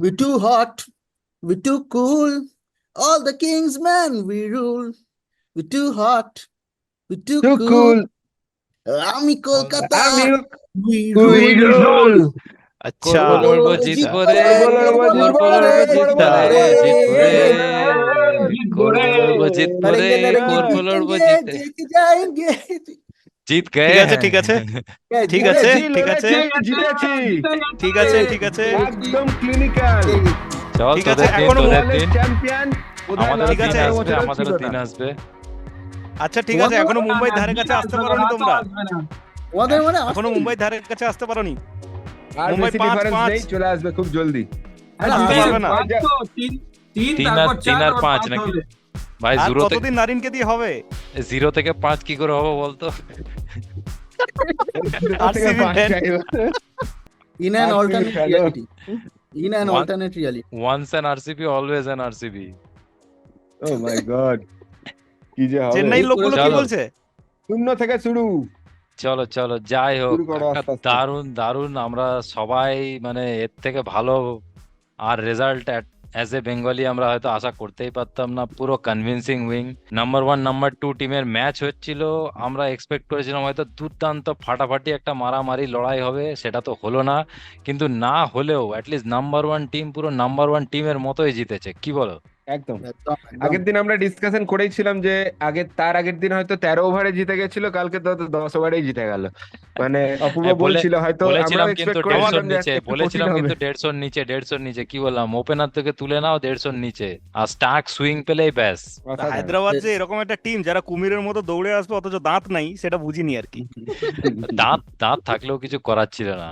We too hot, we too cool. All the kings, man, we rule. We too hot, we too Too cool. cool. আমি কলকাতা, আমি we we rule. rule. আচ্ছা করবো করবো লড়বো, জিতবো জিতবো রে, রে, করবো করবো লড়বো, লড়বো, জিতবো জিতবো রে, জিতবো রে, জিতবো রে, জিতবো রে, लड़ेंगे করবো লড়বো, लड़ेंगे, জিতে जीत जाएंगे। জিত গে। ঠিক আছে ঠিক আছে ঠিক আছে জিতেছি, ঠিক আছে লড়েছি, জিতেছি। ঠিক আছে ঠিক আছে একদম ক্লিনিক্যাল। চল ঠিক আছে, তোদের দিন, এখনো তোদের ওয়ার্ল্ড দিন, চ্যাম্পিয়ন আমাদেরও ঠিক দিন আছে, আসবে, আমাদেরও দিন আসবে। আচ্ছা ঠিক আছে, এখনো মুম্বাই ধারে কাছে আসতে পারোনি তোমরা, তোমাদের মানে এখনো মুম্বাই ধারে কাছে আসতে পারোনি। আর মুম্বাই বেশি 5-5 ডিফারেন্স নেই, চলে আসবে খুব জলদি। আসতে পারবে না। তিন আর পাঁচ নাকি ভাই? আর জিরো থেকে কতদিন নারিনকে দিয়ে হবে? 0 থেকে 5 কি করে হবে বলতো? RCB in an RCB alternate fellow. reality. In an One- alternate reality. Once an RCB, always an RCB. Oh my god, কি যে হবে। চেন্নাই লোকগুলো কি চলো। বলছে? শূন্য থেকে শুরু। চলো চলো, যাই হোক, শুরু করো একটা আস্তে আস্তে। দারুণ দারুণ, আমরা সবাই মানে এর থেকে ভালো আর রেজাল্ট অ্যাজ এ বেঙ্গলি আমরা হয়তো আশা করতেই পারতাম না। পুরো কনভিনসিং উইং, নাম্বার 1 নাম্বার 2 টিমের ম্যাচ হচ্ছিল। আমরা এক্সপেক্ট করেছিলাম হয়তো দুর্দান্ত ফাটাফাটি একটা মারামারি লড়াই হবে, সেটা তো হলো না। কিন্তু না হলেও অ্যাটলিস্ট নাম্বার 1 টিম পুরো নাম্বার 1 টিমের মতোই জিতেছে, কি বলো? একদম। একদম, একদম। আগের দিন আমরা ডিসকাশন করেইছিলাম যে তার আগের দিন হয়তো 13 ওভারে জিতে গেছিল, কালকে তো 10 ওভারেই জিতে গেল। মানে অপূর্ব বলছিল হয়তো, বলেছিলাম আমরাও কিন্তু এক্সপেক্ট 150 করেছিলাম যে নিচে, একটু বলেছিলাম কঠিন কিন্তু হবে। 150 নিচে, 150 নিচে। কি বললাম, ওপেনার থেকে তুলে নাও 150 নিচে, আর স্টার্ক সুইং পেলেই ব্যাস। অসাধারণ। হায়দ্রাবাদ যে এরকম একটা টিম যারা কুমিরের মতো দৌড়ে আসবে অথচ দাঁত নাই, সেটা বুঝিনি আর কি। দাঁত দাঁত থাকলেও কিছু করার ছিল না।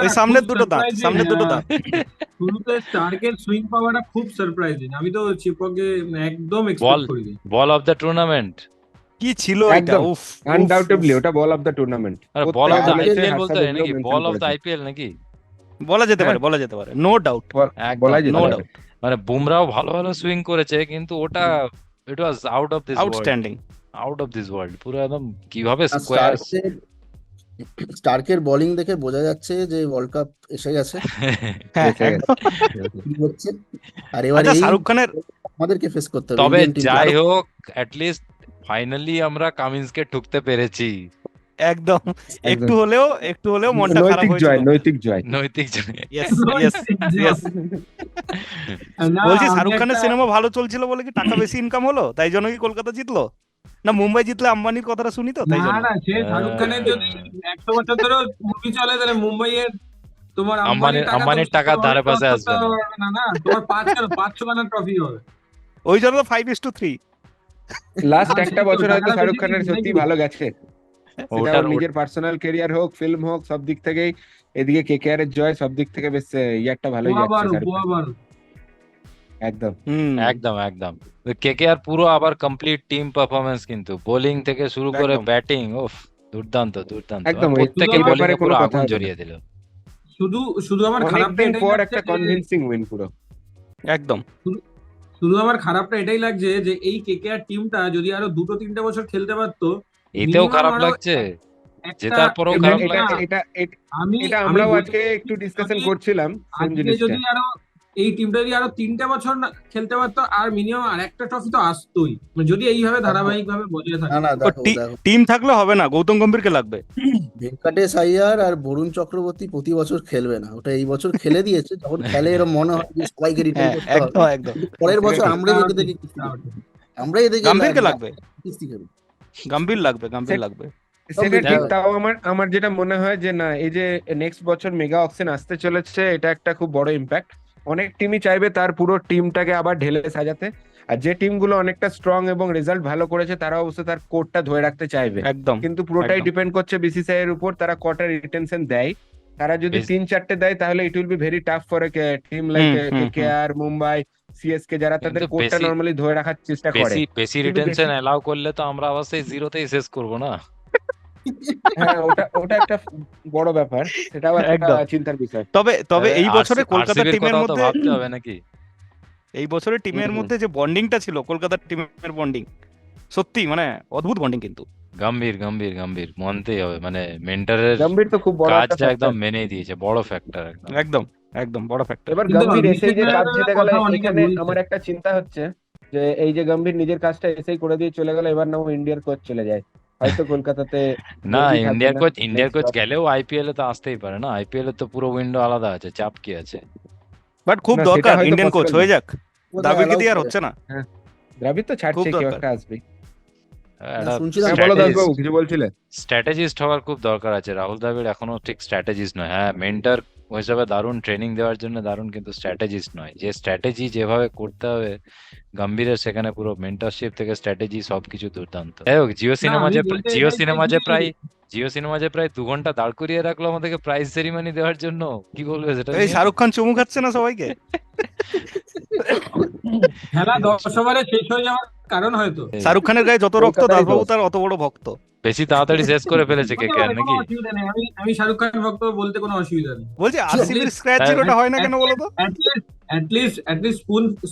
ওই সামনের দুটো দাঁত, সামনের দুটো দাঁত। শুরুতে স্টার্কের সুইং পাওয়াটা খুব সারপ্রাইজিং। আমি তো চিপকে একদম বল এক্সপেক্ট করিনি। বল অফ দ্য টুর্নামেন্ট। কি ছিল এটা? একদম। উফ, আনডাউটেবলি ওটা বল অফ দ্য টুর্নামেন্ট। আরে বল অফ দ্য প্রত্যেক আইপিএল বলতে হয় নাকি? বল অফ দ্য আইপিএল নাকি? বলা যেতে পারে, বলা যেতে পারে, নো ডাউট। একদম, বলাই যেতে no পারে। doubt. মানে বুমরাও ভালো ভালো সুইং করেছে, কিন্তু ওটা it was out of this world, outstanding. Out of this world. পুরো একদম কিভাবে আর স্কোয়ার। স্টার্কের বোলিং দেখে বোঝা যাচ্ছে যে ওয়ার্ল্ড কাপ এসে গেছে, হ্যাঁ, এসে একদম। কি হচ্ছে। আর এবার আচ্ছা, এই শাহরুখ খানের আমাদেরকে ফেস করতে হবে তবে ইন্ডিয়ান টিম। যাই হোক, অ্যাটলিস্ট ফাইনালি আমরা কামিন্সকে ঠুকতে পেরেছি। একদম একটু হলেও মনটা খারাপ নৈতিক হয়েছিল। জয়, নৈতিক জয়। নৈতিক জয়। Yes, yes, yes. না, বলছি আমি শাহরুখ খানের একটা- সিনেমা ভালো চলছিল বলে কি টাকা বেশি ইনকাম হলো, তাই জন্য কি কলকাতা জিতলো? না মুম্বাই জিতলে আম্বানির কথাটা শুনি তো, তাই না জন্য। না, সে শাহরুখ খানের যদি 100 বছর ধরে মুভি চলে, তাহলে মুম্বাইয়ের তোমার আম্বানির টাকার ধারে পাশে আসবে না। না না, তোমার 500 খানা ট্রফি হবে। ওই জন্য 5:3। লাস্ট আচ্ছা, একটা তো বছর হয়তো টাকাটা শাহরুখ বেশি খানের নাকি? সত্যি ভালো গেছে। সেটা ওটার ওর নিজের পার্সোনাল ক্যারিয়ার হোক, ফিল্ম হোক, সব দিক থেকেই। এদিকে কেকেআর এর জয়, সব দিক থেকে বেশ ইয়ারটা ভালোই যাচ্ছে শাহরুখ খান। বারো। একদম। একদম একদম। কেকেআর পুরো আবার কমপ্লিট টিম পারফরমেন্স, কিন্তু বোলিং থেকে শুরু করে একদম। ব্যাটিং, ওফ দুর্দান্ত দুর্দান্ত। একদম, আর ওই প্রত্যেকেই শুধু বোলিং ব্যাপারে পুরো কোনো কথা আগুন হবে না। জড়িয়ে দিল। শুধু আমার খারাপটা অনেকদিন এটাই পর লাগছে একটা যে- কনভিন্সিং উইন পুরো। একদম। শুধু আমার খারাপটা এটাই লাগছে যে এই কেকেআর টিমটা যদি আরো 2-3 বছর খেলতে পারতো। এতেও minimum খারাপ আরো লাগছে, একটা- জেতার পরেও এটা- খারাপ এটা- লাগছে। এটা আমরাও আজকে একটু ডিসকাশন করছিলাম সেম আজকে জিনিসটা। যদি আরো এই টিমটা যদি আরো 3 বছর খেলতে পারতো, আর মিনিমাম আর একটা ট্রফি তো আসতোই, মানে যদি এইভাবে ধারাবাহিক ভাবে বজায় থাকে। না না, দেখো দেখো, টিম থাকলে হবে না, গৌতম গম্ভীরকে লাগবে। ভেঙ্কটেশ আইয়ার আর বরুণ চক্রবর্তী প্রতি বছর খেলবে না, ওটা এই বছর খেলে দিয়েছে। যখন খেলে এরকম মনে হয় যে সবাইকে রিটেন হ্যাঁ, করতে হবে, একদম একদম। কিন্তু পরের বছর আমরাই তাও এদের ঠিক, দেখে কিস্তি তাও খেলি। ঠিক। আমরাই এদেরকে গম্ভীরকে লাগবে, কিস্তি খেলি। গম্ভীর লাগবে। সেটা ঠিক। দেখো। তাও আমার যেটা মনে হয় যে না, এই যে নেক্সট বছর মেগা অকশন আসতে চলেছে, এটা একটা খুব বড় ইম্প্যাক্ট। অনেক টিমই চাইবে তার পুরো টিমটাকে আবার ঢেলে সাজাতে। আর যে টিমগুলো অনেকটা স্ট্রং এবং রেজাল্ট ভালো করেছে, তারা অবশ্য তার কোরটা ধরে রাখতে চাইবে। একদম। কিন্তু পুরোটাই একদম। ডিপেন্ড করছে বিসিসিআই এর উপর, তারা কটা রিটেনশন দেয়। তারা যদি বেশ- 3-4টে দেয়, তাহলে it will be very tough for team like hmm, KKR, Mumbai, CSK, যারা তাদের কিন্তু কোরটা বেশি- নরমালি ধরে রাখার চেষ্টা করে। বেশি কিন্তু রিটেনশন বেশি- অ্যালাউ করলে তো আমরা আবার সেই জিরোতেই শেষ করবো না। হ্যাঁ, ওটা একটা বড় ব্যাপার, সেটাও একটা একদম। চিন্তার বিষয়। তবে এই বছরে কলকাতা RCB র টিমের কথাও তো মধ্যে, ভাবতে হবে নাকি? এই বছরের টিমের হুম। মধ্যে যে বন্ডিংটা ছিল, কলকাতার টিমের বন্ডিং সত্যি মানে অদ্ভুত বন্ডিং কিন্তু। গম্ভীর গম্ভীর গম্ভীর মানতেই হবে, মানে মেন্টারের গম্ভীর তো খুব বড় একটা কাজটা একদম factor। মেনেই দিয়েছে, বড় ফ্যাক্টর একদম। একদম। একদম বড় ফ্যাক্টর। এবার কিন্তু গম্ভীর এসেই অভিষেক যে কাপ নারায়ণের জিতে গেল, কথা অনেকে এখানে বলছে। আমার একটা চিন্তা হচ্ছে যে এই যে গম্ভীর নিজের কাজটা এসেই করে দিয়ে চলে গেল, এবার না ও ইন্ডিয়ার কোচ চলে যায়, হয়তো কলকাতাতে না, গম্ভীর থাকবে না ইন্ডিয়ার নেক্সট কোচ ড্রপ। গেলেও আইপিএল এ তো আসতেই পারে না, আইপিএল এ তো পুরো উইন্ডো আলাদা আছে, চাপ কি আছে? বাট খুব না সেটা দরকার হয়তো ইন্ডিয়ান কোচ পসিবল না। হয়ে যাক, বোধহয় দ্রাবিড়কে অ্যালাউ দিয়ে আর করে হচ্ছে না, হ্যাঁ, দ্রাবিড় তো খুব ছাড়ছে, কেউ দরকার। একটা আসবে। না, একটা শুনছিলাম হ্যাঁ বলো স্ট্র্যাটেজিস্ট দাসবাবু, কিছু বলছিলে? স্ট্র্যাটেজিস্ট হওয়ার খুব দরকার আছে। রাহুল দ্রাবিড় এখনো ঠিক স্ট্র্যাটেজিস্ট নয়। হ্যাঁ, মেন্টর হিসাবে দারুণ, ট্রেনিং দেওয়ার জন্য দারুণ, কিন্তু স্ট্র্যাটেজিস্ট নয়। যে স্ট্র্যাটেজি যেভাবে করতে হবে গম্ভীরের, সেখানে পুরো মেন্টরশিপ থেকে স্ট্র্যাটেজি সবকিছু দুর্দান্ত। যাই হোক, না আমি বলতে চাইছি জিও সিনেমা যে প্রায় 2 ঘন্টা দাঁড় করিয়ে রাখলো আমাদেরকে প্রাইজ সেরিমনি দেওয়ার জন্য, কি বলবে সেটা এই নিয়ে? শাহরুখ খান চুমু খাচ্ছে না সবাইকে? খেলা 10 ওভারে শেষ হয়ে যাওয়ার কারণ হয়তো শাহরুখ খানের গায়ে যত রক্ত, কলকাতারই দাসবাবু দোষ। তার অত বড় ভক্ত। বেশি তাড়াতাড়ি শেষ করে ফেলেছে হতে কেকেআর পারে, কোনো নাকি? অসুবিধা নেই। আমি শাহরুখ খান ভক্ত বলতে কোনো অসুবিধা নেই। বলছি আরসিবির স্ক্র্যাচ তাই- জিরোটা হয় না কেন বলো তো? অ্যাটলিস্ট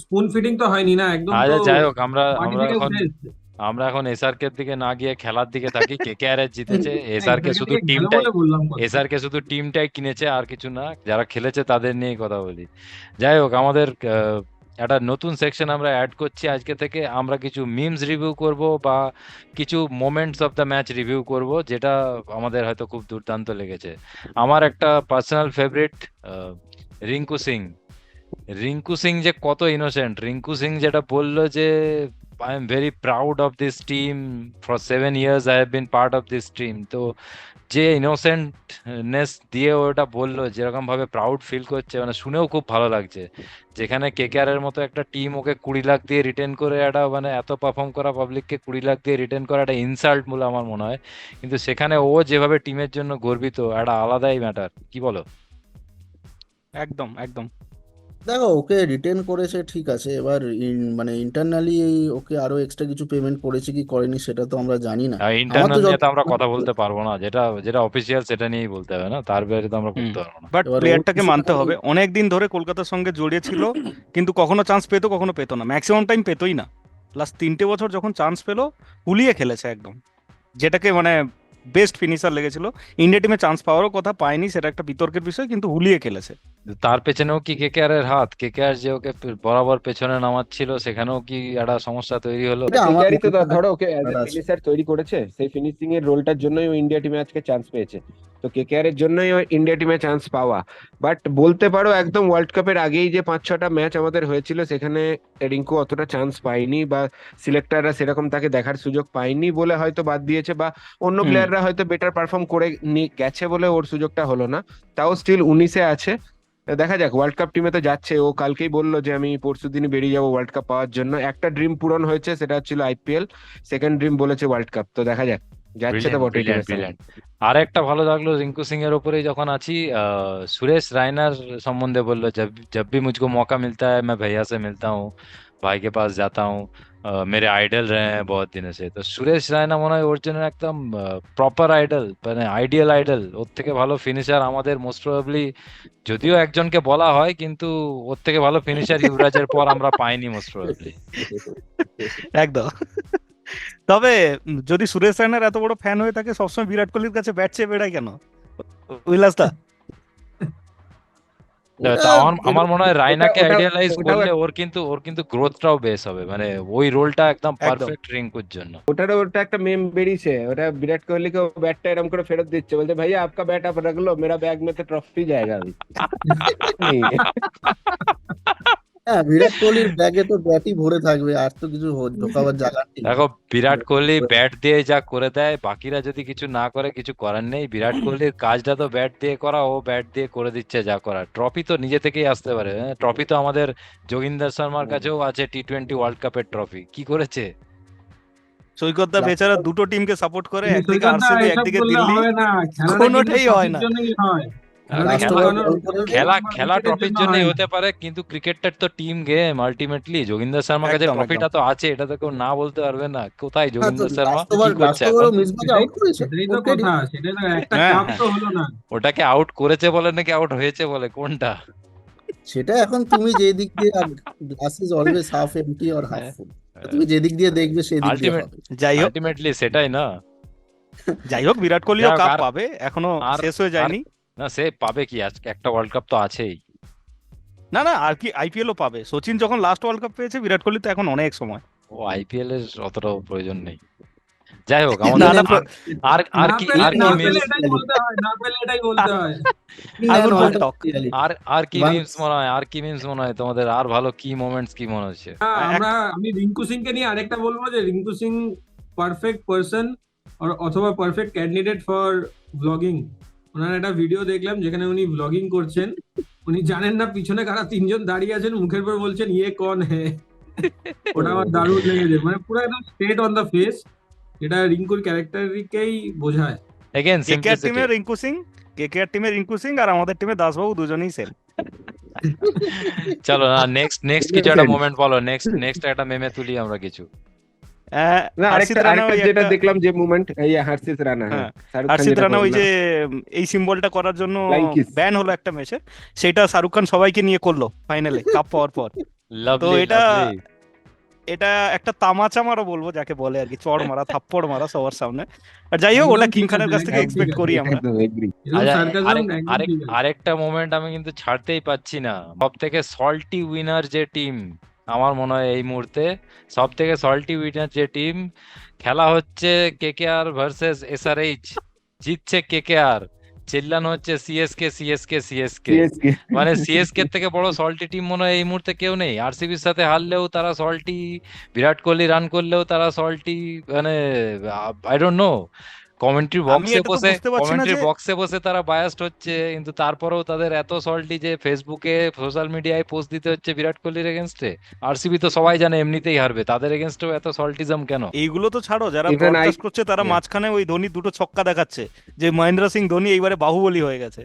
স্পুন ফিডিং তো হয়নি না একদম, তো আচ্ছা, যাই হোক, আমরা মাটি আমরা থেকে এখন উঠে এসছে। আমরা এখন এসআরকে এর দিকে না গিয়ে খেলার দিকে থাকি। কেকেআর এর জিতেছে, এসআরকে এটাকে শুধু দিয়ে গেল টিমটাই বলে বললাম কথা। এসআরকে শুধু টিমটাই কিনেছে, আর কিছু না। যারা খেলেছে তাদের নিয়েই কথা বলি। যাই হোক, আমাদের একটা নতুন সেকশন আমরা অ্যাড করছি আজকে থেকে। আমরা কিছু মিমস রিভিউ করব বা কিছু moments of the match review করব, যেটা আমাদের হয়তো খুব দুর্দান্ত লেগেছে। আমার একটা পার্সোনাল ফেভারিট, রিঙ্কু সিং। রিঙ্কু সিং যে কত ইনোসেন্ট! রিঙ্কু সিং যেটা বললো যে I am very proud of this team, for 7 years I have been part of this team. তো যে ইনোসেন্টনেস দিয়ে ওটা বললো, যেরকম ভাবে প্রাউড ফিল করছে, মানে শুনেও খুব ভালো লাগছে। যেখানে কেকেআর এর মতো একটা টিম ওকে 20 লাখ দিয়ে রিটেন করে, একটা মানে এত পারফর্ম করা পাবলিককে 20 লাখ দিয়ে রিটেন করা একটা ইনসাল্ট বলে আমার মনে হয়। কিন্তু সেখানে ও যেভাবে টিমের জন্য গর্বিত, একটা আলাদাই ম্যাটার, কি বলো? একদম একদম। দেখো, ওকে রিটেন করেছে ঠিক আছে, এবার মানে ইন্টারনালি ওকে আরো এক্সট্রা কিছু পেমেন্ট করেছে কি করেনি সেটা তো আমরা জানি না। আমার ইন্টারনাল তো নিয়ে যত তো আমরা কথা বলতে পারবো না, যেটা যেটা অফিসিয়াল সেটা নিয়েই বলতে হবে না, তার বাইরে তো আমরা হুম, করতে পারবো না। বাট এবার ওর প্লেয়ারটাকে কিছু মানতে হবে, অনেক দিন ধরে কলকাতার সঙ্গে জড়িয়ে ছিল, কিন্তু কখনো চান্স পেতো কখনো পেতো না, ম্যাক্সিমাম টাইম পেতোই না। লাস্ট 3টে বছর যখন চান্স পেলো হুলিয়ে খেলেছে একদম, যেটাকে মানে বেস্ট ফিনিশার লেগেছিল। ইন্ডিয়া টিমে চান্স পাওয়ারও কথা, পায়নি, সেটা একটা বিতর্কের বিষয়, কিন্তু হুলিয়ে খেলেছে। তার পেছনেও কি কেকেআর এর হাত? কেকেআর যে ওকে বরাবর পেছনে নামাচ্ছিল, সেখানেও কি একটা সমস্যা তৈরি হলো? এটা আমার কেকেআরই তো মনে হয় ধরো ওকে অ্যাজ এ ব্যাপার আছে। ফিনিশার তৈরি করেছে, সেই ফিনিশিং এর রোলটার জন্যই ও ইন্ডিয়া টিমে আজকে চান্স পেয়েছে। তো কেকেআর এর জন্যই ও ইন্ডিয়া টিমে চান্স পাওয়া। বাট বলতে পারো একদম ওয়ার্ল্ড কাপের আগেই যে 5-6টা ম্যাচ আমাদের হয়েছিল, সেখানে রিঙ্কু অতটা চান্স পায়নি, বা সিলেক্টররা সেরকম তাকে দেখার সুযোগ পায়নি বলে হয়তো বাদ দিয়েছে, বা অন্য হুম। প্লেয়াররা হয়তো বেটার পারফর্ম করে গেছে বলে ওর সুযোগটা হলো না। তাও স্টিল 19-এ আছে। দেখা যাক, ওয়ার্ল্ড কাপ টিমে তো যাচ্ছে। ও কালকেই বললো যে আমি পরশুদিনই বেরিয়ে যাবো ওয়ার্ল্ড কাপ পাওয়ার জন্য। একটা ড্রিম পূরণ হয়েছে, সেটা ছিল আইপিএল। সেকেন্ড ড্রিম বলেছে ওয়ার্ল্ড কাপ। তো দেখা যাক, যাচ্ছে তো ব্রিলিয়ান্ট, বটেই ব্রিলিয়ান্ট, টিমের সঙ্গে। ব্রিলিয়ান্ট। আর একটা ভালো লাগলো রিঙ্কু সিং এর উপরেই যখন আছি, সুরেশ রায়নার সম্বন্ধে বললো, जब जब भी मुझको मौका मिलता है मैं भैया से मिलता हूँ, भाई के पास जाता हूँ, मेरे आइडल रहे हैं बहुत दिनों से। तो সুরেশ রায়না মনে হয় ওর জন্য একদম প্রপার আইডল, মানে আইডিয়াল আইডল। ওর থেকে ভালো ফিনিশার আমাদের মোস্ট প্রবাবলি, যদিও একজনকে বলা হয়, কিন্তু ওর থেকে ভালো ফিনিশার ইউবরাজের পর আমরা পাইনি মোস্ট প্রবাবলি। একদম। তবে যদি সুরেশ রায়নার এত বড় ফ্যান হয়ে থাকে, সবসময় বিরাট কোহলির কাছে ব্যাট চেয়ে বেড়ায় কেন উইলাসদা? ওটা আমার মনে হয় রায়নাকে ওটা আইডিয়ালাইজ ওটাও করলে ওর কিন্তু গ্রোথটাও বেশ হবে, মানে ওই রোলটা একদম একদম। পারফেক্ট রিঙ্কুর জন্য। ওটা একটা মেম বেরিয়েছে। ওটা বিরাট কোহলিকে ব্যাটটা এরকম করে ফেরত দিচ্ছে, বলতে ভাইয়া আপকা ব্যাট আপ रख लो, मेरा बैग में तो ट्रॉफी जाएगा अभी। नहीं। হ্যাঁ, বিরাট কোহলির ব্যাগে তো ব্যাটই ভরে থাকবে, আর তো কিছু ঢোকাবার জায়গা নেই। দেখো, বিরাট কোহলি ব্যাট দিয়ে যা করে দেয়, বাকিরা যদি কিছু না করে কিছু করার নেই। বিরাট কোহলির কাজটা তো ব্যাট দিয়ে করা, ও ব্যাট দিয়ে করে দিচ্ছে যা করার। ট্রফি তো নিজে থেকেই আসতে পারে। ট্রফি তো আমাদের যোগিন্দর শর্মার কাছেও আছে, টি20 ওয়ার্ল্ড কাপের ট্রফি। কি করেছে? সৈকতদা বেচারা দুটো টিমকে সাপোর্ট করে, কিন্তু একদিকে সৈকতদা আরসিবি এসব একদিকে বললে দিল্লি, হবে না, খেলাটা কিন্তু কোনোটাই হয় ট্রফির না। জন্যই হয়। খেলাটা লাস্ট কিন্তু ওভার কোনো বল করে খেলা উইকেটের ট্রফির জন্য জন্যই হয় না। হতে পারে, কিন্তু ক্রিকেটটা তো টিম গেম আলটিমেটলি। যোগিন্দর শর্মার কাছে একদম ট্রফিটা একদম। তো আছে, এটা তো কেউ না বলতে পারবে না। কোথায় হ্যাঁ, তো যোগিন্দর শর্মা? লাস্ট ওভার কি করছে এখন? মিসবাকে সেটাই আউট করেছে, সেটাই তো ওর ক্রেডিট। কথা, সেটাই তো, একটা হ্যাঁ কাপ হ্যাঁ। তো হলো না। ওটাকে আউট করেছে বলে নাকি আউট হয়েছে বলে, কোনটা? সেটা এখন তুমি যে দিক দিয়ে, glass is always half empty or half full, তুমি যে দিক দিয়ে দেখবে সেই দিক দিয়ে আলটিমেট হবে। যাই হোক, আলটিমেটলি সেটাই না। যাই হোক, বিরাট কোহলিও যাই হোক, কাপ আর পাবে, এখনো আর শেষ হয়ে আর যায়নি। না, সে পাবে কি, আজকে একটা ওয়ার্ল্ড কাপ তো আছেই। না না, আর কি আইপিএলও পাবে। সচিন যখন লাস্ট ওয়ার্ল্ড কাপ পেয়েছে, বিরাট কোহলি তো এখন অনেক সময়। ও আইপিএল এর অতটাও প্রয়োজন নেই। যাই হোক, না আমাদের না, আর না কি পেলে আর কি না মিমস পেলে এটাই বলতে হয়, না পেলে এটাই বলতে হয়। আগুন বল অলটাইম টক। রিয়ালিটি আর কি ওয়ান্স মিমস মনে হয়, আর কি মিমস মনে হয় তোমাদের, আর ভালো কি মোমেন্টস কি মনে হচ্ছে? আমি রিঙ্কু সিং কে নিয়ে আরেকটা বলবো যে রিঙ্কু সিং পারফেক্ট পারসন অথবা পারফেক্ট ক্যান্ডিডেট ফর ব্লগিং। ওনার একটা ভিডিও দেখলাম যেখানে উনি ব্লগিং করছেন, উনি জানেন না পিছনে কারা তিনজন দাঁড়িয়ে আছেন, মুখের পর বলছেন ইয়ে কোন হে। ওটা আমার দারুণ লেগেছে, মানে পুরো একদম স্ট্রেট অন দ্য ফেস, এটা রিঙ্কুর ক্যারেক্টারকেই বোঝায়। Again KKR simplicity. টিমের রিঙ্কু সিং, আর আমাদের টিমে দাসবাবু দুজনেই সেম। চলো না, নেক্সট কিছু একটা মোমেন্ট বলো, নেক্সট একটা মেমে তুলি আমরা কিছু। না, হর্ষিত আরেকটা রানা আরেকটা ওই যেটা একটা, দেখলাম যে মুভমেন্ট, এই হর্ষিত রানা, হ্যাঁ হ্যাঁ শাহরুখ খান হর্ষিত যেটা রানা ওই করলো যে এই সিম্বলটা করার জন্য ফ্লাইং কিস। ব্যান হলো একটা ম্যাচে, সেটা শাহরুখ খান সবাইকে নিয়ে করলো ফাইনালে কাপ পাওয়ার পর। তো লাভলি এটা লাভলি। এটা একটা তামাচা মারা বলবো যাকে বলে আর কি, চড় মারা থাপ্পড় মারা সবার সামনে। আর যাই হোক, ওটা একদম কিং ঠিক খানের আছে, কাছ থেকে একদম ঠিক এক্সপেক্ট আছে, করি আমরা। একদম এগ্রি। এরকম আচ্ছা, সার্কাজম একদম ঠিক আছে। আরেকটা মোমেন্ট আমি কিন্তু ছাড়তেই পাচ্ছি না, সব থেকে সল্টি উইনার যে টিম, আমার মনে হয় এই মুহূর্তে সব থেকে সল্টি উইনার যে টিম, খেলা হচ্ছে কেকেআর ভার্সেস এসআরএইচ, জিতছে কেকেআর, চিল্লানো হচ্ছে সিএসকে সিএসকে সিএসকে। সিএসকে মানে সিএসকে থেকে বড় সল্টি টিম মনে হয় এই মুহূর্তে কেউ নেই। আরসিবির সাথে হারলেও তারা সল্টি, বিরাট কোহলি রান করলেও তারা সল্টি, মানে আই ডোন্ট নো। আমি এটা তো বুঝতে পারছি না কমেন্ট্রি যে বক্সে বসে তারা বায়াসড হচ্ছে, কিন্তু তারপরেও তাদের এত সল্টি যে ফেসবুকে সোশ্যাল মিডিয়ায় পোস্ট দিতে হচ্ছে বিরাট কোহলির এগেনস্টে। আরসিবি তো সবাই জানে এমনিতেই হারবে, তাদের এগেনস্টেও এত সল্টিজম কেন? এইগুলো তো ছাড়ো, যারা Even ব্রডকাস্ট করছে তারা Yeah. মাঝখানে ওই ধোনি দুটো ছক্কা দেখাচ্ছে যে মহেন্দ্র সিং ধোনি এইবারে বাহুবলী হয়ে গেছে।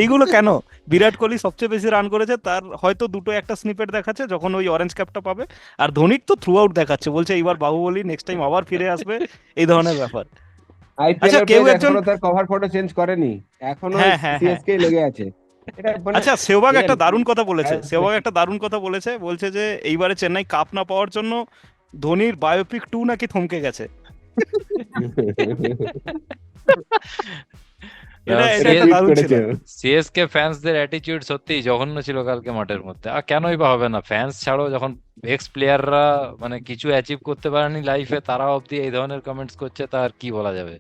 এইগুলো কেন? বিরাট কোহলি সবচেয়ে বেশি রান করেছে, তার হয়তো দুটো একটা স্নিপেট দেখাচ্ছে যখন ওই অরেঞ্জ ক্যাপটা পাবে, আর ধোনির তো থ্রু আউট দেখাচ্ছে, বলছে এইবার বাহুবলী নেক্সট টাইম আবার ফিরে আসবে, এই ধরনের ব্যাপার। আইপিএল আচ্ছা, এর কেউ পেজ একজন, এখনো তার কভার ফটো চেঞ্জ করেনি, এখনো হ্যাঁ হ্যাঁ হ্যাঁ, সিএসকে লেগে আছে। এটা মানে আচ্ছা সেহবাগ একটা real, দারুণ কথা বলেছে, as- সেহবাগ একটা দারুণ কথা বলেছে, বলছে যে এইবারে চেন্নাই কাপ না পাওয়ার জন্য ধোনির বায়োপিক 2 নাকি থমকে গেছে। এটা এটা একটা tweet দারুণ ছিল। করেছে। সিএসকে ফ্যান্সদের অ্যাটিটিউড সত্যি জঘন্য ছিল কালকে মাঠের মধ্যে। আর কেনই বা হবে না, ফ্যান্স ছাড়ো, যখন এক্স প্লেয়াররা মানে কিছু অ্যাচিভ করতে পারেনি লাইফে, তারা অব্দি এই ধরনের কমেন্টস করছে, তার কি বলা যাবে?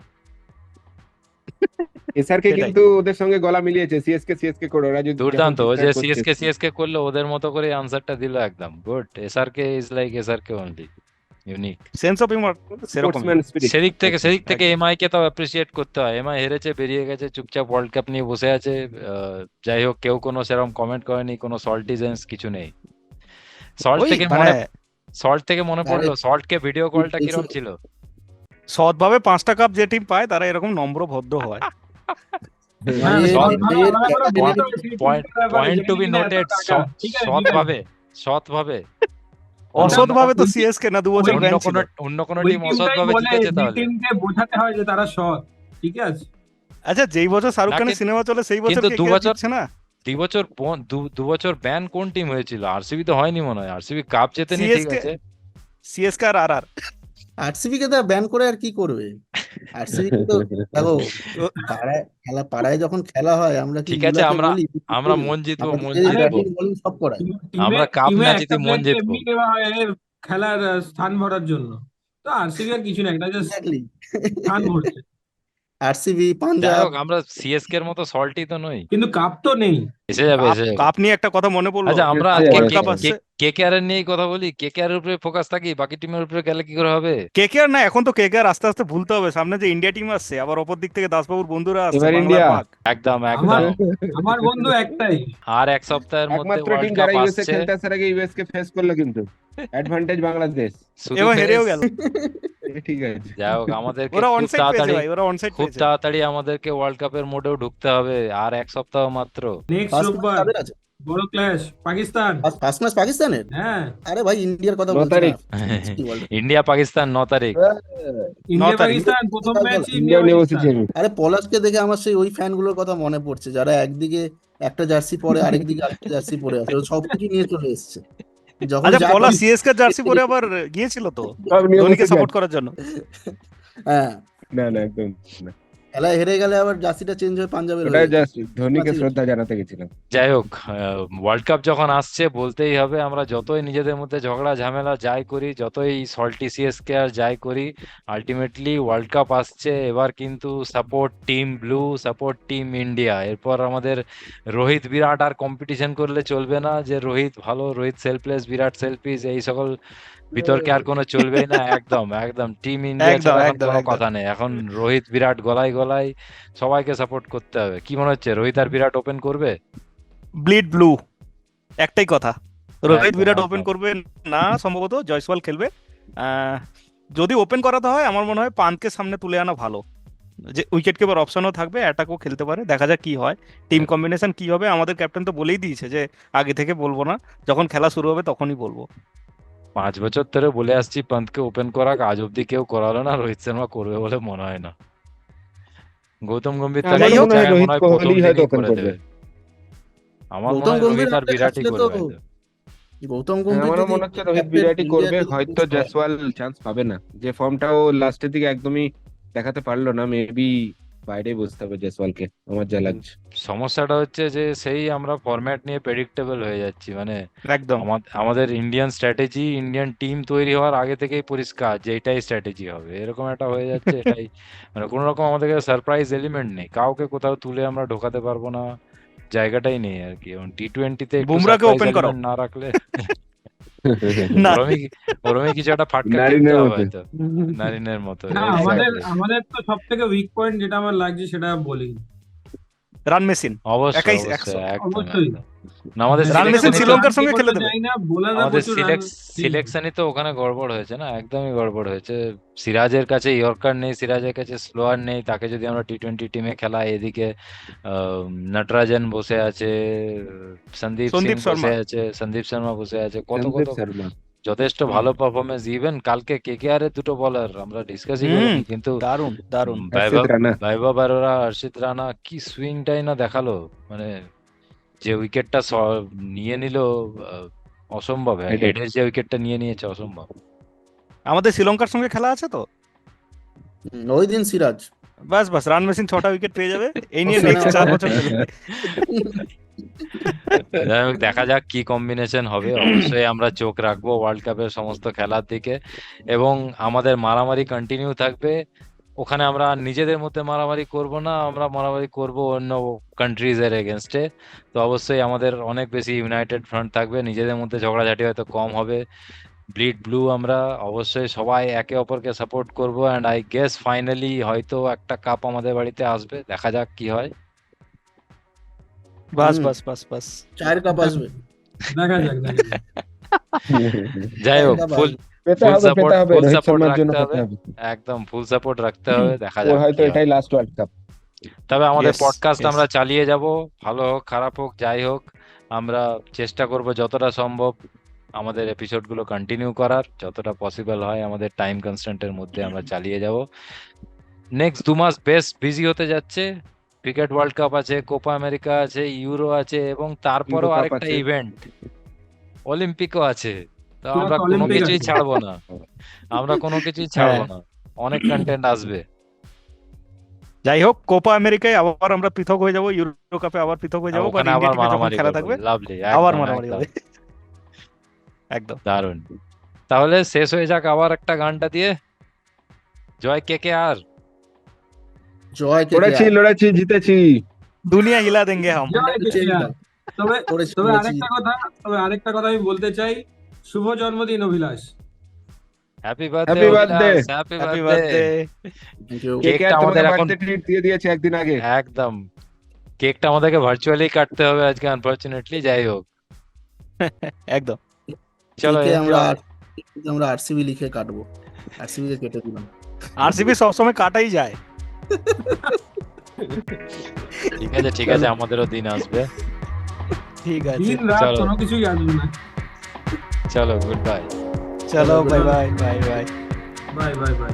এসআরকে সেটাই। কিন্তু ওদের সঙ্গে গলা মিলিয়েছে, সিএসকে করে ওরা যদি দুর্দান্ত, ও যে যখন চিৎকার করছে। সিএসকে করলো ওদের মতো করে আনসারটা দিল, একদম good. SRK is like SRK only, unique. Sense of humour সেরকম। Sportsman spirit. সেদিক থেকে এমআই কে তো অ্যাপ্রিসিয়েট করতে হয়। এমআই হেরেছে, বেরিয়ে গেছে, চুপচাপ ওয়ার্ল্ড কাপ নিয়ে বসে আছে। যাই হোক, কেউ কোনো সেরকম কমেন্ট করেনি, কোনো সল্টিজেন্স কিছু নেই। সল্ট ওই থেকে মানে মনে পড়লো, সল্ট কে ভিডিও কলটা কিরম ছিল? সৎভাবে 5টা কাপ যে টিম পায় তারা এরকম নম্র ভদ্র হয়। হ্যাঁ, মানে সৎভাবে এর আলাদা করে বলতে হবে, সেই পয়েন্ট টিমটার ব্যাপারে পয়েন্ট টু যেখানে বি কিনা এত নোটেড, টাকা। ঠিক আছে, ঠিক আছে। সৎভাবে অসৎভাবে তো ওই- সিএসকে না 2 বছর ওই- ব্যান ছিল। অন্য কোনো ওই টিম টিমটাই অসৎভাবে বলে জিতেছে যে তাহলে? টিমকে বোঝাতে হয় যে তারা সৎ। ঠিক আছে, আচ্ছা, যেই বছর শাহরুখ না, খানের সিনেমা চলে সেই বছর কিন্তু কে 2 বছর জিতছে না? 2 বছর ব্যান কোন টিম হয়েছিল? আরসিবি তো হয়নি মনে হয়, আরসিবি কাপ জেতেনি, ঠিক সিএসকে, আছে। সিএসকে আর আর আরসিবি কে ব্যান করে আর কি করবে? আরসিবি তো দেখো, পাড়ায় যখন খেলা হয় আমরা কি ঠিক আছে, ইউলাকে আমরা বলি, আমরা মন জিতবো, আমাদের মন যে জিতবো। ব্যাটিং বোলিং সব করায়। আমরা কাপ টিমে না একটা জিতি মন প্লেয়ারকে জিতবো। এমনি নেওয়া হয় খেলার স্থান ভরার জন্য। তো আরসিবি আর কিছু না, এটা জাস্ট এক্স্যাক্টলি। স্থান ভরছে, আরসিবি, যাই পাঞ্জাব। হোক, আমরা সিএসকে এর মতো সল্টি তো নই। কিন্তু কাপ তো নেই। এসে যাবে, কাপ, এসে যাবে। কাপ নিয়ে একটা কথা মনে পড়লো। আচ্ছা, আমরা এসে আজকে যাবে, ওয়ার্ল্ড কাপ এসে আসছে, কেকেআর এর নিয়েই কথা বলি। কেকেআর এর উপরে ফোকাস থাকি, বাকি টিমের উপরে গেলে কি করে হবে? কেকেআর না, এখন তো কেকেআর আস্তে আস্তে ভুলতে হবে, সামনে যে ইন্ডিয়া টিম আসছে, আবার অপর দিক থেকে দাসবাবুর বন্ধুরা আসছে, এবার বাংলার ইন্ডিয়া। পাক। একদম আমার একদম। আমার বন্ধু একটাই। আর এক সপ্তাহের মধ্যে একমাত্র ওয়ার্ল্ড টিম কাপ যারা ইউএসএ আসছে। খেলতে আসার আগে ইউএস কে ফেস করলো, কিন্তু অ্যাডভান্টেজ বাংলাদেশ। শুধু এবার হেরেও ফেস। গেল। ঠিক আছে। যাই হোক, আমাদেরকে ওরা খুব অনসাইড পেয়েছে তাড়াতাড়ি ভাই, ওরা অনসাইড খুব পেয়েছে। তাড়াতাড়ি আমাদেরকে ওয়ার্ল্ড কাপের মোডেও ঢুকতে হবে। আর এক সপ্তাহ মাত্র। নেক্সট ফার্স্ট ম্যাচ রোববার কাদের আছে? বড় ক্ল্যাশ, পাকিস্তান। ফার্স্ট ম্যাচ পাকিস্তানের? হ্যাঁ, আরে ভাই, ইন্ডিয়ার কথা 9 বলছি না। তারিখ। কি বলবো? ইন্ডিয়া পাকিস্তান 9 তারিখ। ইন্ডিয়া তারিখ। পাকিস্তান প্রথম ম্যাচই ইন্ডিয়া ইন্ডিয়া নিয়ে পাকিস্তান। বসেছি আমি। আরে পলাশকে দেখে আমার সেই ওই ফ্যান গুলোর কথা মনে পড়ছে, যারা একদিকে একটা জার্সি পরে আরেকদিকে আরেকটা জার্সি পরে আছে, ও সবকিছু নিয়ে চলে এসেছে। যখন আচ্ছা, যা পলা পাচ্ছে- সিএসকে জার্সি পরে আবার গিয়েছিল তো সব নিয়ে ধোনিকে বসেছি সাপোর্ট আমি। করার জন্য। হ্যাঁ, না না, একদম না। খেলায় হেরে গেলে আবার জার্সিটা চেঞ্জ হয়ে পাঞ্জাবের হয়ে ওটাই যেত। জাস্ট ধোনিকে ছিল। শ্রদ্ধা জানাতে গেছিলাম। যাই হোক, ওয়ার্ল্ড কাপ যখন আসছে বলতেই হবে, আমরা যতই নিজেদের মধ্যে ঝগড়া ঝামেলা যাই করি, যতই সল্টি সিএসকে আর যাই করি, আলটিমেটলি ওয়ার্ল্ড কাপ আসছে। এবার কিন্তু support team blue, support team India. এরপর আমাদের রোহিত বিরাট আর কম্পিটিশন করলে চলবে না, যে রোহিত ভালো, রোহিত সেলফলেস, বিরাট সেলফিশ, এই সকল বিতর্কে আর কোনো চলবেই না। একদম একদম টিম ইন্ডিয়া একদম ছাড়া এখন একদম কোনো একদম কথা নেই। এখন রোহিত বিরাট গলায় গলায় সবাইকে সাপোর্ট করতে হবে। কি মনে হচ্ছে, রোহিত আর বিরাট ওপেন করবে? ব্লিড ব্লু, একটাই কথা, রোহিত একদম বিরাট ওপেন একদম করবে না, সম্ভবত জয়সওয়াল খেলবে। আহ, যদি ওপেন করাতে হয় আমার মনে হয় পান্তকে সামনে তুলে আনা ভালো, যে উইকেট কিপার অপশনও থাকবে, অ্যাটাকও খেলতে পারে। দেখা যাক কি হয়, টিম কম্বিনেশন কি হবে। আমাদের ক্যাপ্টেন তো বলেই দিয়েছে যে আগে থেকে বলবো না, যখন খেলা শুরু হবে তখনই বলবো। 5 বছর ধরে বলে আসছি পান্তকে ওপেন করাক, আজ অব্দি কেউ করালো না। রোহিত শর্মা করবে বলে মনে হয় না। গৌতম গম্ভীর তো আমার যাই একদম হোক, মনে হয় জায়গায় রোহিত মনে হয় প্রথম কোহলি হয়তো দিনেই ওপেন করে করবে। দেবে। আমার মনে গৌতম হয় গম্ভীর রোহিত আর হাতে বিরাটই আসলে তো, করবে হয়তো। গৌতম হ্যাঁ, গম্ভীর আমারও যদি মনে হচ্ছে রোহিত ক্যাপ্টেন বিরাটই করবে, ইন্ডিয়াকে হয়তো চুজ হয়, জয়সওয়াল চান্স পাবে না। যে ফর্মটাও লাস্টের দিকে একদমই দেখাতে পারলো না, মেবি বাইরে বসতে হবে জয়সওয়ালকে, আমার যা লাগছে। সমস্যাটা হচ্ছে যে সেই আমরা ফরম্যাট নিয়ে প্রেডিক্টেবল হয়ে যাচ্ছি। মানে একদম। আমাদের ইন্ডিয়ান স্ট্র্যাটেজি, ইন্ডিয়ান টিম তৈরি হওয়ার আগে থেকেই পরিষ্কার যে এটাই স্ট্র্যাটেজি হবে, এরকম একটা হয়ে যাচ্ছে। এটাই মানে কোনো রকম আমাদেরকে সারপ্রাইজ এলিমেন্ট নেই, কাউকে কোথাও তুলে আমরা ঢোকাতে পারবো না, জায়গাটাই নেই আর কি। টি20তে একটু বুমরাকে সারপ্রাইজ ওপেন করাও এলিমেন্ট না রাখলে না। ওরমই কিছু একটা ফাটকা খেলতে নারিনের হবে মতো। হয়তো, নারিনের মতো। না, আমাদের এক্স্যাক্টলি, আমাদের তো সব থেকে উইক পয়েন্ট যেটা আমার লাগছে সেটা বোলিং। রান মেশিন অবশ্যই একাই অবশ্যই 100। একদম অবশ্যই একদম। না, আমাদের রান মেশিন সিলেকশনই তো, শ্রীলঙ্কার সঙ্গে খেলে দেবে। যাই না, বোলাররা আমাদের প্রচুর রান। সিলেকশনই তো ওখানে গড়বড় হয়েছে না, একদমই গড়বড় হয়েছে। সিরাজের কাছে ইয়র্কার নেই, সিরাজের কাছে স্লোয়ার নেই, তাকে যদি আমরা টি20 টিমে খেলাই, এদিকে নটরাজন বসে আছে, সন্দীপ সিং সন্দীপ শর্মা। বসে আছে, সন্দীপ শর্মা বসে আছে, কত সন্দীপ কত শর্মা। যথেষ্ট ভালো পারফরমেন্স। ইভেন কালকে কেকেআর এর দুটো বলার আমরা ডিসকাসই হুম, করিনি, কিন্তু দারুণ দারুণ। হর্ষিত রানা। বৈভব অরোরা, হর্ষিত রানা কি সুইংটাই না দেখালো। মানে যে উইকেটটা নিয়ে নিল, আহ, অসম্ভব। Headed. হেডের যে উইকেটটা নিয়ে নিয়েছে, অসম্ভব। আমাদের শ্রীলঙ্কার সঙ্গে খেলা আছে তো, ওই দিন সিরাজ বাস বাস রান মেশিন 6টা উইকেট পেয়ে যাবে, এই নিয়ে ওখানে নেক্সট 4 বছর খেলবে। যাই হোক, দেখা যাক কি কম্বিনেশন হবে। অবশ্যই আমরা চোখ রাখবো ওয়ার্ল্ড কাপের সমস্ত খেলার দিকে, এবং আমাদের মারামারি কন্টিনিউ থাকবে। ওখানে আমরা নিজেদের মধ্যে মারামারি করব না, আমরা মারামারি করব অন্য কান্ট্রিজ এর এগেনস্টে। তো অবশ্যই আমাদের অনেক বেশি ইউনাইটেড ফ্রন্ট থাকবে, নিজেদের মধ্যে ঝগড়াঝাটি হয়তো কম হবে। ব্লিড ব্লু আমরা অবশ্যই সবাই একে অপরকে সাপোর্ট করব, অ্যান্ড আই গেস ফাইনালি হয়তো একটা কাপ আমাদের বাড়িতে আসবে। দেখা যাক কি হয়। বাস হুম। বাস বাস বাস। চায়ের কাপ আসবে। দেখা যাক দেখা যাক। যাই হোক, চায়ের কাপ ফুল আসবে। পেতে ফুল হবে, পেতে সাপোর্ট, হবে, ফুল রোহিত সাপোর্ট শর্মার জন্য রাখতে পেতে হবে। হবে। একদম ফুল সাপোর্ট রাখতে হবে, দেখা ওর যাক হয়তো কি হয়। এটাই লাস্ট ওয়ার্ল্ড কাপ। তবে আমাদের Yes, পডকাস্ট yes. আমরা চালিয়ে যাব, ভালো হোক খারাপ হোক যাই হোক। আমরা চেষ্টা করব যতটা সম্ভব আমাদের এপিসোডগুলো কন্টিনিউ করার, যতটা পসিবল হয় আমাদের টাইম কনস্ট্যান্টের মধ্যে আমরা চালিয়ে যাব। নেক্সট 2 মাস বেশ বিজি হতে যাচ্ছে। ক্রিকেট ওয়ার্ল্ড কাপ আছে, কোপা আমেরিকা আছে, ইউরো আছে, এবং তারপরেও ইউরো কাপ আরেকটা আছে। ইভেন্ট অলিম্পিকও আছে। তো Plus আমরা কোনো অলিম্পিক কিছুই আছে। ছাড়বো না, আমরা কোনো কিছুই ছাড়বো না, অনেক কন্টেন্ট আসবে। যাই হোক, কোপা আমেরিকায় আবার আমরা পৃথক হয়ে যাব, ইউরো কাপে আবার পৃথক হয়ে আর যাব, বাট ওখানে ইন্ডিয়া আবার টিমে যখন মারামারি খেলা করবো, থাকবে লাভলি, আবার একদম মারামারি একদম হবে। একদম। দারুণ। তাহলে শেষ হয়ে যাক আবার একটা গানটা দিয়ে। জয় কেকেআর। জয় কে লড়েছি লড়েছি জিতেছি। দুনিয়া হিলা দেঙ্গে হাম। জয় KKR। তবে করেছি তবে করেছি। আরেকটা কথা আমি বলতে চাই, শুভ জন্মদিন Abhilash. Happy Happy birthday birthday. Abhilash, happy happy birthday. Birthday. Thank you. কেকটা কেকেআর তোমাকে আমাদের এখন বার্থডে ট্রিট দিয়ে দিয়েছে একদিন আগে। একদম, কেকটা আমাদেরকে ভার্চুয়ালি কাটতে হবে আজকে আনফরচুনেটলি। যাই হোক, একদম। চলো কেকে enjoy। আমরা আরসিবি লিখে কাটবো, আরসিবি কে কেটে দিলাম। আরসিবি সবসময় কাটাই যায়। ঠিক আছে ঠিক আছে, আমাদেরও দিন আসবে। ঠিক আছে, দিন রাত চলো। কোনো কিছুই আসবে না। চলো, গুড বাই। চলো bye bye bye bye. Bye bye bye.